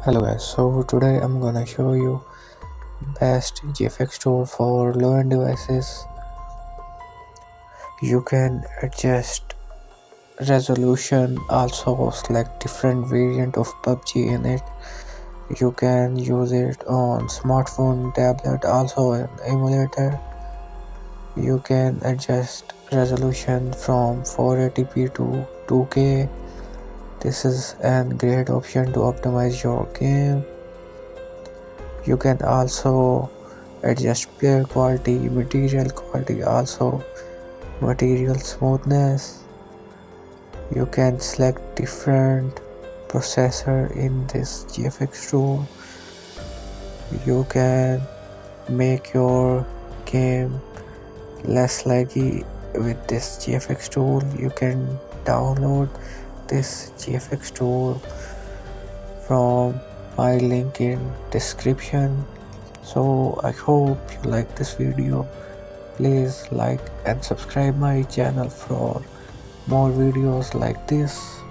Hello guys, so today I'm gonna show you best GFX tool for low-end devices. You can adjust resolution, also select different variant of PUBG in it. You can use it on smartphone, tablet, also an emulator. You can adjust resolution from 480p to 2K. This is a great option to optimize your game. You can also adjust player quality, material quality, also material smoothness. You can select different processor in this GFX tool. You can make your game less laggy with this GFX tool. You can download this GFX tool from my link in description. So I hope you like this video. Please like and subscribe my channel for more videos like this.